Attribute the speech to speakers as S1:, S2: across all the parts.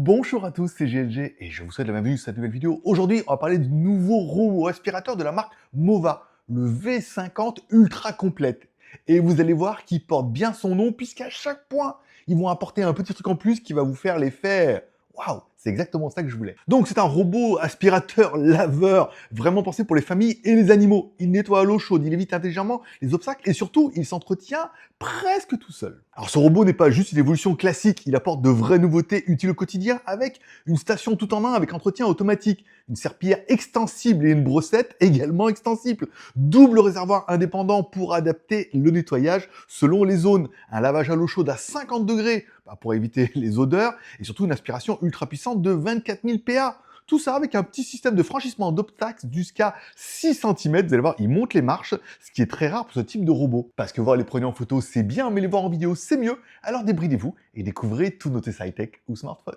S1: Bonjour à tous, c'est GLG et je vous souhaite la bienvenue sur cette nouvelle vidéo. Aujourd'hui, on va parler du nouveau robot aspirateur de la marque Mova, le V50 Ultra Complète. Et vous allez voir qu'il porte bien son nom puisqu'à chaque point, ils vont apporter un petit truc en plus qui va vous faire l'effet waouh, c'est exactement ça que je voulais. Donc c'est un robot aspirateur laveur vraiment pensé pour les familles et les animaux. Il nettoie à l'eau chaude, il évite intelligemment les obstacles et surtout, il s'entretient presque tout seul. Alors ce robot n'est pas juste une évolution classique, il apporte de vraies nouveautés utiles au quotidien avec une station tout en un avec entretien automatique, une serpillière extensible et une brossette également extensible, double réservoir indépendant pour adapter le nettoyage selon les zones, un lavage à l'eau chaude à 50 degrés pour éviter les odeurs et surtout une aspiration ultra puissante de 24 000 PA. Tout ça avec un petit système de franchissement d'obstacles jusqu'à 6 cm. Vous allez voir, il monte les marches, ce qui est très rare pour ce type de robot. Parce que voir les produits en photo, c'est bien, mais les voir en vidéo, c'est mieux. Alors débridez-vous et découvrez tous nos tests high-tech ou smartphones.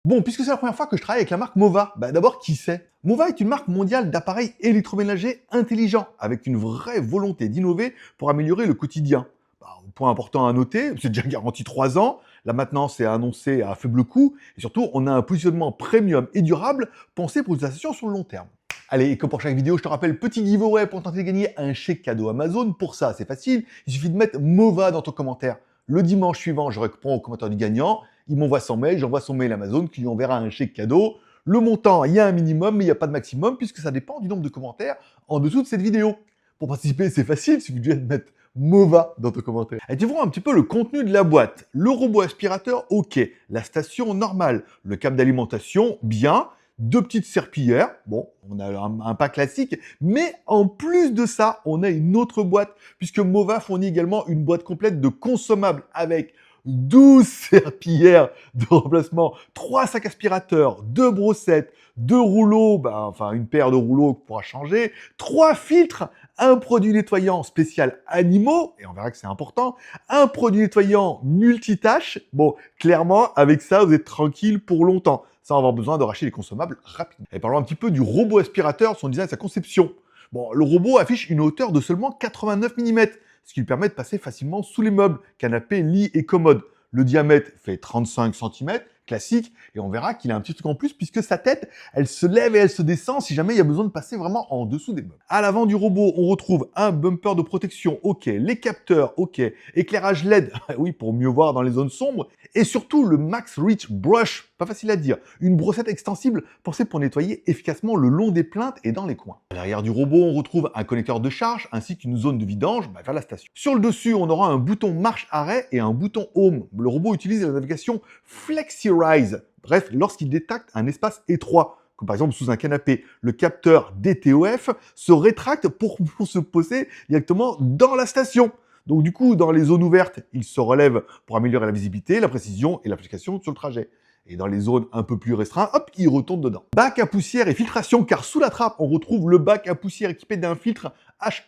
S1: Bon, puisque c'est la première fois que je travaille avec la marque Mova, d'abord, qui c'est? Mova est une marque mondiale d'appareils électroménagers intelligents, avec une vraie volonté d'innover pour améliorer le quotidien. Point important à noter, c'est déjà garanti 3 ans, la maintenance est annoncée à faible coût, et surtout, on a un positionnement premium et durable pensé pour l'utilisation sur le long terme. Allez, et comme pour chaque vidéo, je te rappelle, petit giveaway pour tenter de gagner un chèque cadeau Amazon. Pour ça, c'est facile, il suffit de mettre Mova dans ton commentaire. Le dimanche suivant, je réponds au commentaire du gagnant, il m'envoie son mail, j'envoie son mail à Amazon qui lui enverra un chèque cadeau. Le montant, il y a un minimum, mais il n'y a pas de maximum, puisque ça dépend du nombre de commentaires en dessous de cette vidéo. Pour participer, c'est facile, il suffit de mettre Mova dans ton commentaire. Et tu vois un petit peu le contenu de la boîte. Le robot aspirateur, ok. La station, normale. Le câble d'alimentation, bien. 2 petites serpillières. Bon, on a un pas classique. Mais en plus de ça, on a une autre boîte, puisque Mova fournit également une boîte complète de consommables avec 12 serpillières de remplacement, 3 sacs aspirateurs, 2 brossettes, 2 rouleaux, enfin une paire de rouleaux qu'on pourra changer, 3 filtres, un produit nettoyant spécial animaux, et on verra que c'est important, un produit nettoyant multitâche. Bon, clairement, avec ça, vous êtes tranquille pour longtemps, sans avoir besoin de racheter les consommables rapidement. Et parlons un petit peu du robot aspirateur, son design et sa conception. Bon, le robot affiche une hauteur de seulement 89 mm, ce qui lui permet de passer facilement sous les meubles, canapés, lits et commodes. Le diamètre fait 35 cm, classique, et on verra qu'il a un petit truc en plus puisque sa tête, elle se lève et elle se descend si jamais il y a besoin de passer vraiment en dessous des meubles. À l'avant du robot, on retrouve un bumper de protection, ok, les capteurs, ok, éclairage LED, oui, pour mieux voir dans les zones sombres, et surtout le Max Reach Brush, pas facile à dire, une brossette extensible pensée pour nettoyer efficacement le long des plinthes et dans les coins. À l'arrière du robot, on retrouve un connecteur de charge ainsi qu'une zone de vidange vers la station. Sur le dessus, on aura un bouton marche-arrêt et un bouton home. Le robot utilise la navigation FlexiRise. Bref, lorsqu'il détecte un espace étroit, comme par exemple sous un canapé, le capteur DTOF se rétracte pour se poser directement dans la station. Donc du coup, dans les zones ouvertes, il se relève pour améliorer la visibilité, la précision et l'application sur le trajet. Et dans les zones un peu plus restreintes, hop, il retourne dedans. Bac à poussière et filtration, car sous la trappe, on retrouve le bac à poussière équipé d'un filtre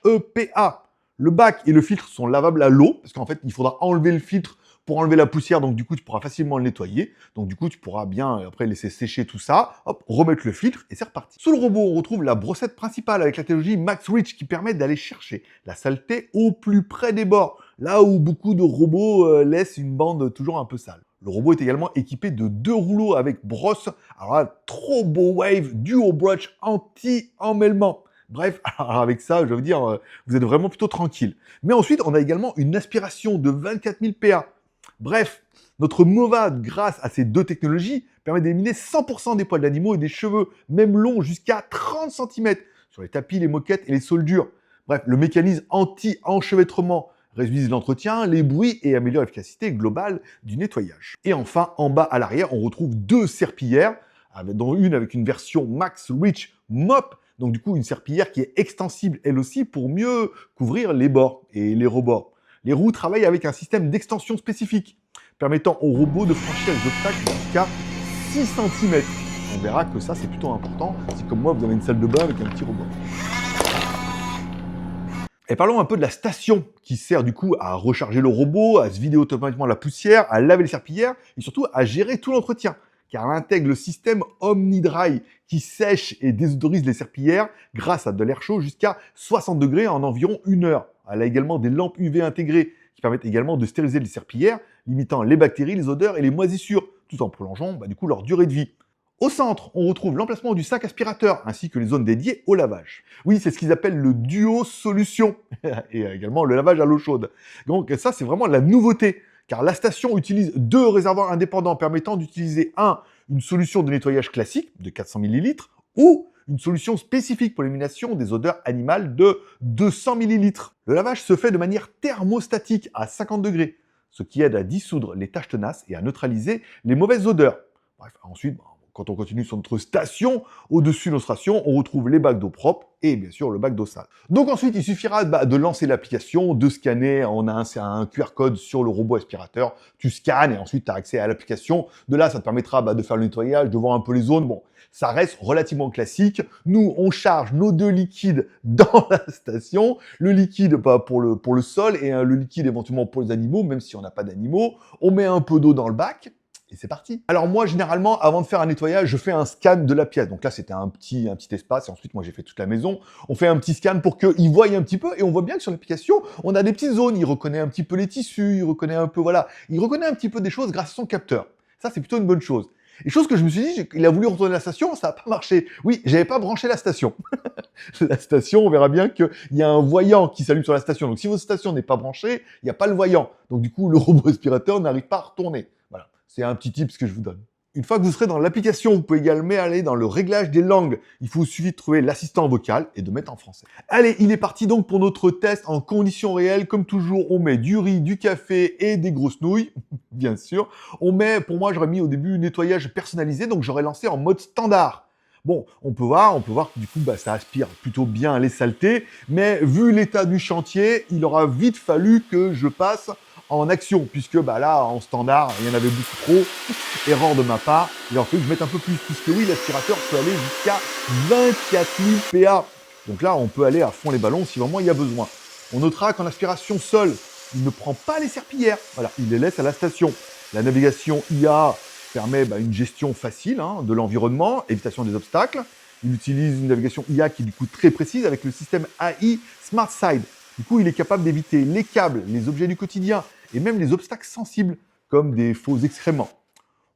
S1: HEPA. Le bac et le filtre sont lavables à l'eau, parce qu'en fait, il faudra enlever le filtre pour enlever la poussière, donc du coup, tu pourras facilement le nettoyer. Donc du coup, tu pourras bien, après, laisser sécher tout ça, hop, remettre le filtre, et c'est reparti. Sous le robot, on retrouve la brossette principale avec la technologie Max Reach qui permet d'aller chercher la saleté au plus près des bords, là où beaucoup de robots laissent une bande toujours un peu sale. Le robot est également équipé de 2 rouleaux avec brosse, alors là, Turbo Wave Duo Brush anti-emmêlement. Bref, alors avec ça, je veux dire, vous êtes vraiment plutôt tranquille. Mais ensuite, on a également une aspiration de 24 000 PA. Bref, notre Mova, grâce à ces 2 technologies, permet d'éliminer 100% des poils d'animaux et des cheveux, même longs jusqu'à 30 cm, sur les tapis, les moquettes et les sols durs. Bref, le mécanisme anti-enchevêtrement réduit l'entretien, les bruits et améliore l'efficacité globale du nettoyage. Et enfin, en bas à l'arrière, on retrouve 2 serpillières, dont une avec une version Max Reach Mop, donc du coup une serpillière qui est extensible elle aussi pour mieux couvrir les bords et les rebords. Les roues travaillent avec un système d'extension spécifique, permettant au robot de franchir les obstacles jusqu'à 6 cm. On verra que ça, c'est plutôt important, si comme moi, vous avez une salle de bain avec un petit robot. Et parlons un peu de la station, qui sert du coup à recharger le robot, à se vider automatiquement la poussière, à laver les serpillières, et surtout à gérer tout l'entretien. Car elle intègre le système OmniDry, qui sèche et désodorise les serpillières grâce à de l'air chaud jusqu'à 60 degrés en environ 1 heure. Elle a également des lampes UV intégrées qui permettent également de stériliser les serpillières, limitant les bactéries, les odeurs et les moisissures, tout en prolongeant du coup leur durée de vie. Au centre, on retrouve l'emplacement du sac aspirateur, ainsi que les zones dédiées au lavage. Oui, c'est ce qu'ils appellent le duo solution, et également le lavage à l'eau chaude. Donc ça, c'est vraiment la nouveauté, car la station utilise 2 réservoirs indépendants permettant d'utiliser une solution de nettoyage classique de 400 ml, ou une solution spécifique pour l'élimination des odeurs animales de 200 ml. Le lavage se fait de manière thermostatique à 50 degrés, ce qui aide à dissoudre les taches tenaces et à neutraliser les mauvaises odeurs. Bref, ensuite, quand on continue sur notre station, au-dessus de notre station, on retrouve les bacs d'eau propre et bien sûr le bac d'eau sale. Donc ensuite, il suffira de lancer l'application, de scanner, on a un QR code sur le robot aspirateur, tu scannes et ensuite tu as accès à l'application. De là, ça te permettra de faire le nettoyage, de voir un peu les zones. Bon, ça reste relativement classique. Nous, on charge nos 2 liquides dans la station, le liquide pour le sol et le liquide éventuellement pour les animaux, même si on n'a pas d'animaux. On met un peu d'eau dans le bac. Et c'est parti. Alors moi, généralement, avant de faire un nettoyage, je fais un scan de la pièce. Donc là, c'était un petit espace. Et ensuite, moi, j'ai fait toute la maison. On fait un petit scan pour qu'il voie un petit peu. Et on voit bien que sur l'application, on a des petites zones. Il reconnaît un petit peu les tissus. Il reconnaît un peu, voilà. Il reconnaît un petit peu des choses grâce à son capteur. Ça, c'est plutôt une bonne chose. Et chose que je me suis dit, il a voulu retourner la station, ça n'a pas marché. Oui, j'avais pas branché la station. La station, on verra bien qu'il y a un voyant qui s'allume sur la station. Donc si votre station n'est pas branchée, il n'y a pas le voyant. Donc du coup, le robot aspirateur n'arrive pas à retourner. Voilà. C'est un petit tip que je vous donne. Une fois que vous serez dans l'application, vous pouvez également aller dans le réglage des langues. Il vous suffit de trouver l'assistant vocal et de mettre en français. Allez, il est parti donc pour notre test en conditions réelles. Comme toujours, on met du riz, du café et des grosses nouilles, bien sûr. Pour moi, j'aurais mis au début un nettoyage personnalisé, donc j'aurais lancé en mode standard. Bon, on peut voir que du coup, ça aspire plutôt bien les saletés, mais vu l'état du chantier, il aura vite fallu que je passe en action, puisque là, en standard, il y en avait beaucoup trop. Erreur de ma part, il aurait fallu que je mette un peu plus, puisque oui, l'aspirateur peut aller jusqu'à 24 000 PA. Donc là, on peut aller à fond les ballons si vraiment il y a besoin. On notera qu'en aspiration seule, il ne prend pas les serpillères. Voilà, il les laisse à la station. La navigation IA permet une gestion facile de l'environnement, évitation des obstacles. Il utilise une navigation IA qui est du coup très précise avec le système AI SmartSide. Du coup, il est capable d'éviter les câbles, les objets du quotidien et même les obstacles sensibles, comme des faux excréments.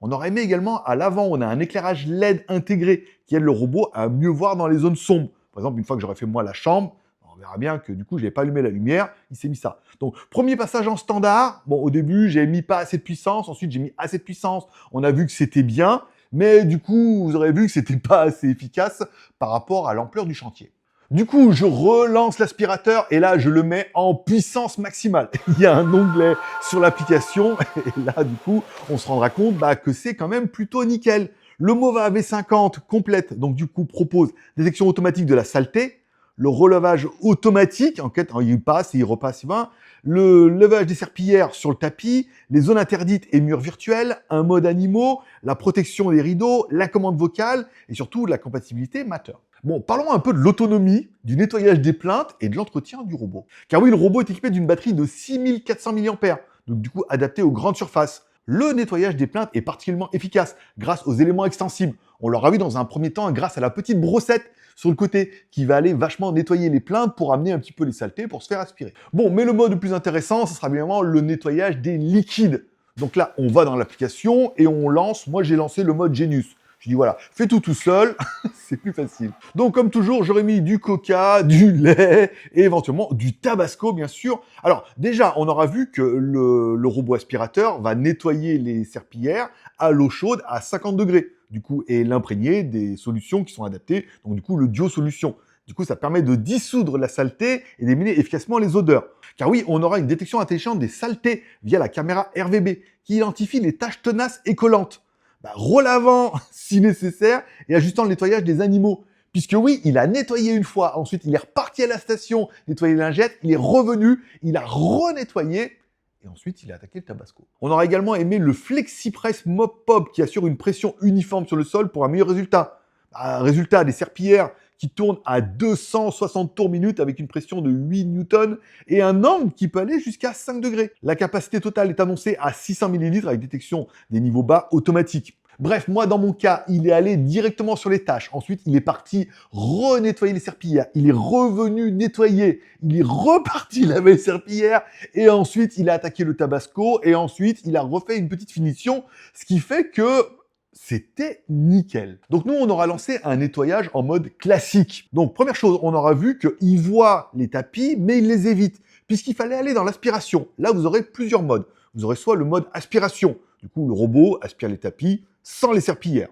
S1: On aurait aimé également, à l'avant, on a un éclairage LED intégré qui aide le robot à mieux voir dans les zones sombres. Par exemple, une fois que j'aurais fait moi la chambre, on verra bien que du coup, je n'avais pas allumé la lumière, il s'est mis ça. Donc, premier passage en standard. Bon, au début, j'ai mis pas assez de puissance, ensuite j'ai mis assez de puissance. On a vu que c'était bien, mais du coup, vous aurez vu que c'était pas assez efficace par rapport à l'ampleur du chantier. Du coup, je relance l'aspirateur et là, je le mets en puissance maximale. Il y a un onglet sur l'application et là, du coup, on se rendra compte que c'est quand même plutôt nickel. Le Mova V50 complète, donc du coup, propose détection automatique de la saleté, le relevage automatique, il passe et il repasse, il va, le levage des serpillères sur le tapis, les zones interdites et murs virtuels, un mode animaux, la protection des rideaux, la commande vocale et surtout la compatibilité Matter. Bon, parlons un peu de l'autonomie, du nettoyage des plaintes et de l'entretien du robot. Car oui, le robot est équipé d'une batterie de 6400 mAh, donc du coup adapté aux grandes surfaces. Le nettoyage des plaintes est particulièrement efficace grâce aux éléments extensibles. On l'aura vu dans un premier temps grâce à la petite brossette sur le côté qui va aller vachement nettoyer les plaintes pour amener un petit peu les saletés pour se faire aspirer. Bon, mais le mode le plus intéressant, ce sera bien évidemment le nettoyage des liquides. Donc là, on va dans l'application et on lance, moi j'ai lancé le mode Genius. Je dis voilà, fais tout seul, c'est plus facile. Donc comme toujours, j'aurais mis du coca, du lait et éventuellement du tabasco bien sûr. Alors déjà, on aura vu que le robot aspirateur va nettoyer les serpillères à l'eau chaude à 50 degrés. Du coup, et l'imprégner des solutions qui sont adaptées, donc du coup le duo solution. Du coup, ça permet de dissoudre la saleté et d'éliminer efficacement les odeurs. Car oui, on aura une détection intelligente des saletés via la caméra RVB qui identifie les taches tenaces et collantes. Relavant si nécessaire et ajustant le nettoyage des animaux. Puisque oui, il a nettoyé une fois, ensuite il est reparti à la station, nettoyer les lingettes, il est revenu, il a renettoyé et ensuite il a attaqué le tabasco. On aura également aimé le FlexiPress Mop Pop qui assure une pression uniforme sur le sol pour un meilleur résultat. Résultat, des serpillères qui tournent à 260 tours minute avec une pression de 8 newtons et un angle qui peut aller jusqu'à 5 degrés. La capacité totale est annoncée à 600 ml avec détection des niveaux bas automatique. Bref, moi, dans mon cas, il est allé directement sur les tâches. Ensuite, il est parti renettoyer les serpillères. Il est revenu nettoyer. Il est reparti laver les serpillères. Et ensuite, il a attaqué le tabasco. Et ensuite, il a refait une petite finition. Ce qui fait que c'était nickel. Donc nous, on aura lancé un nettoyage en mode classique. Donc première chose, on aura vu qu'il voit les tapis, mais il les évite, puisqu'il fallait aller dans l'aspiration. Là, vous aurez plusieurs modes. Vous aurez soit le mode aspiration. Du coup, le robot aspire les tapis sans les serpillères.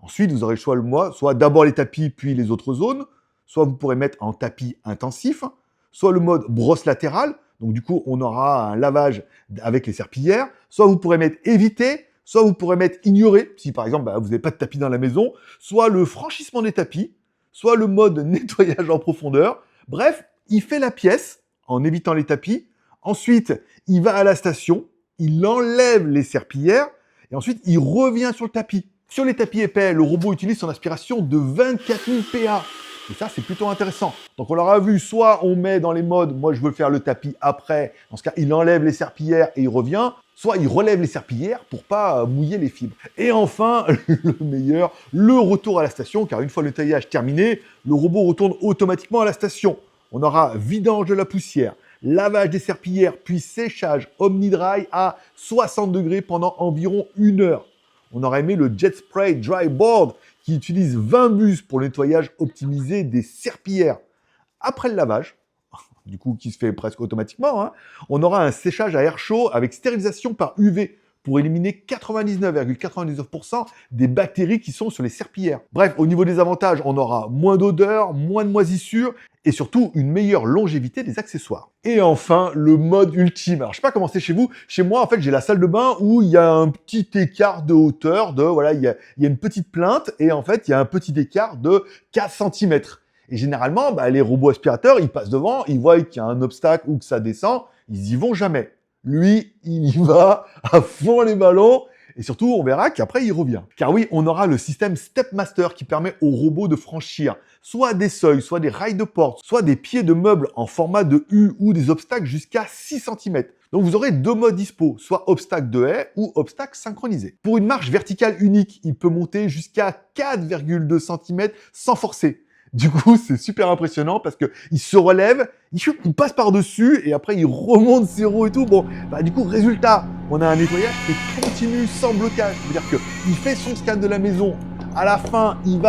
S1: Ensuite, vous aurez le choix soit d'abord les tapis, puis les autres zones. Soit vous pourrez mettre en tapis intensif. Soit le mode brosse latérale. Donc du coup, on aura un lavage avec les serpillères. Soit vous pourrez mettre éviter. Soit vous pourrez mettre ignorer, si par exemple vous n'avez pas de tapis dans la maison, soit le franchissement des tapis, soit le mode nettoyage en profondeur. Bref, il fait la pièce en évitant les tapis. Ensuite, il va à la station, il enlève les serpillères et ensuite il revient sur le tapis. Sur les tapis épais, le robot utilise son aspiration de 24 000 PA. Et ça, c'est plutôt intéressant. Donc, on l'aura vu, soit on met dans les modes, moi, je veux faire le tapis après. Dans ce cas, il enlève les serpillères et il revient. Soit il relève les serpillères pour pas mouiller les fibres. Et enfin, le meilleur, le retour à la station, car une fois le taillage terminé, le robot retourne automatiquement à la station. On aura vidange de la poussière, lavage des serpillères, puis séchage OmniDry à 60 degrés pendant environ 1 heure. On aura aimé le Jet Spray Dry Board, qui utilise 20 buses pour le nettoyage optimisé des serpillères. Après le lavage, du coup qui se fait presque automatiquement, on aura un séchage à air chaud avec stérilisation par UV pour éliminer 99,99% des bactéries qui sont sur les serpillères. Bref, au niveau des avantages, on aura moins d'odeur, moins de moisissures et surtout une meilleure longévité des accessoires. Et enfin, le mode ultime. Alors, je sais pas comment c'est chez vous. Chez moi, en fait, j'ai la salle de bain où il y a un petit écart de hauteur il y a une petite plainte et en fait, il y a un petit écart de 4 cm. Et généralement, les robots aspirateurs, ils passent devant, ils voient qu'il y a un obstacle ou que ça descend, ils y vont jamais. Lui, il y va à fond les ballons et surtout, on verra qu'après, il revient. Car oui, on aura le système Stepmaster qui permet aux robots de franchir soit des seuils, soit des rails de porte, soit des pieds de meubles en format de U ou des obstacles jusqu'à 6 cm. Donc vous aurez 2 modes dispo, soit obstacle de haie ou obstacle synchronisé. Pour une marche verticale unique, il peut monter jusqu'à 4,2 cm sans forcer. Du coup, c'est super impressionnant parce que il se relève, il passe par-dessus et après il remonte ses roues et tout. Bon, du coup, résultat, on a un nettoyage qui est continu sans blocage. C'est-à-dire qu'il fait son scan de la maison, à la fin, il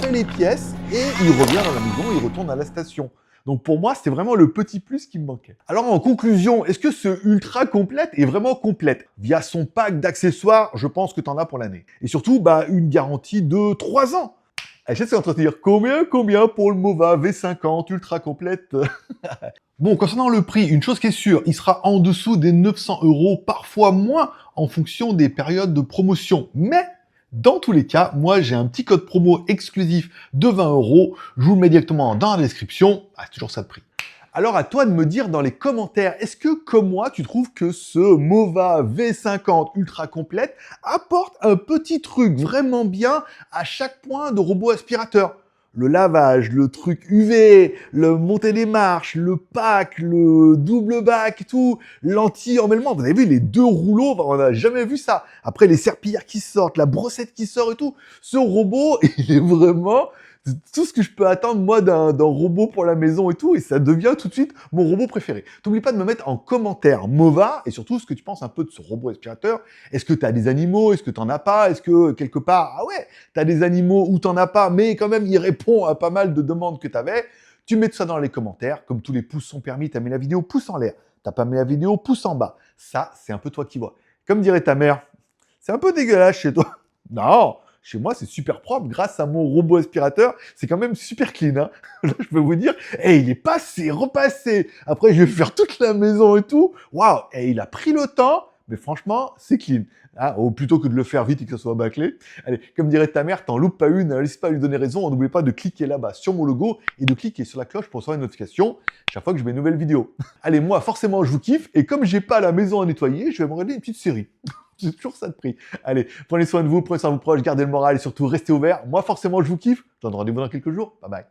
S1: fait les pièces et il revient dans la maison, il retourne à la station. Donc pour moi, c'était vraiment le petit plus qui me manquait. Alors en conclusion, est-ce que ce ultra complète est vraiment complète? Via son pack d'accessoires, je pense que tu en as pour l'année. Et surtout, une garantie de 3 ans. Je sais ce qu'on est en train de te dire, combien pour le Mova V50 ultra complète? Bon, concernant le prix, une chose qui est sûre, il sera en dessous des 900 €, parfois moins en fonction des périodes de promotion. Mais, dans tous les cas, moi j'ai un petit code promo exclusif de 20 €, je vous le mets directement dans la description, c'est toujours ça de prix. Alors à toi de me dire dans les commentaires, est-ce que comme moi tu trouves que ce Mova V50 ultra complète apporte un petit truc vraiment bien à chaque point de robot aspirateur? Le lavage, le truc UV, le monter des marches, le pack, le double bac, tout, l'anti-emmêlement. Vous avez vu les 2 rouleaux, on n'a jamais vu ça. Après les serpillères qui sortent, la brossette qui sort et tout. Ce robot, il est vraiment tout ce que je peux attendre moi d'un robot pour la maison et tout, et ça devient tout de suite mon robot préféré. T'oublies pas de me mettre en commentaire Mova, et surtout ce que tu penses un peu de ce robot aspirateur. Est-ce que tu as des animaux? Est-ce que t'en as pas? Est-ce que quelque part, t'as des animaux ou t'en as pas, mais quand même il répond à pas mal de demandes que t'avais? Tu mets tout ça dans les commentaires, comme tous les pouces sont permis, t'as mis la vidéo pouce en l'air, t'as pas mis la vidéo pouce en bas. Ça, c'est un peu toi qui vois. Comme dirait ta mère, c'est un peu dégueulasse chez toi. Non! Chez moi, c'est super propre grâce à mon robot aspirateur. C'est quand même super clean. Là, je peux vous dire, il est passé, repassé. Après, je vais faire toute la maison et tout. Waouh, il a pris le temps. Mais franchement, c'est clean. Plutôt que de le faire vite et que ça soit bâclé. Allez, comme dirait ta mère, t'en loupes pas une, ne laisse pas lui donner raison. N'oubliez pas de cliquer là-bas sur mon logo et de cliquer sur la cloche pour recevoir une notification chaque fois que je mets une nouvelle vidéo. Allez, moi, forcément, je vous kiffe. Et comme j'ai pas la maison à nettoyer, je vais me regarder une petite série. C'est toujours ça de prix. Allez, prenez soin de vous, prenez soin de vos proches, gardez le moral et surtout restez ouverts. Moi, forcément, je vous kiffe. Je vous donne rendez-vous dans quelques jours. Bye bye.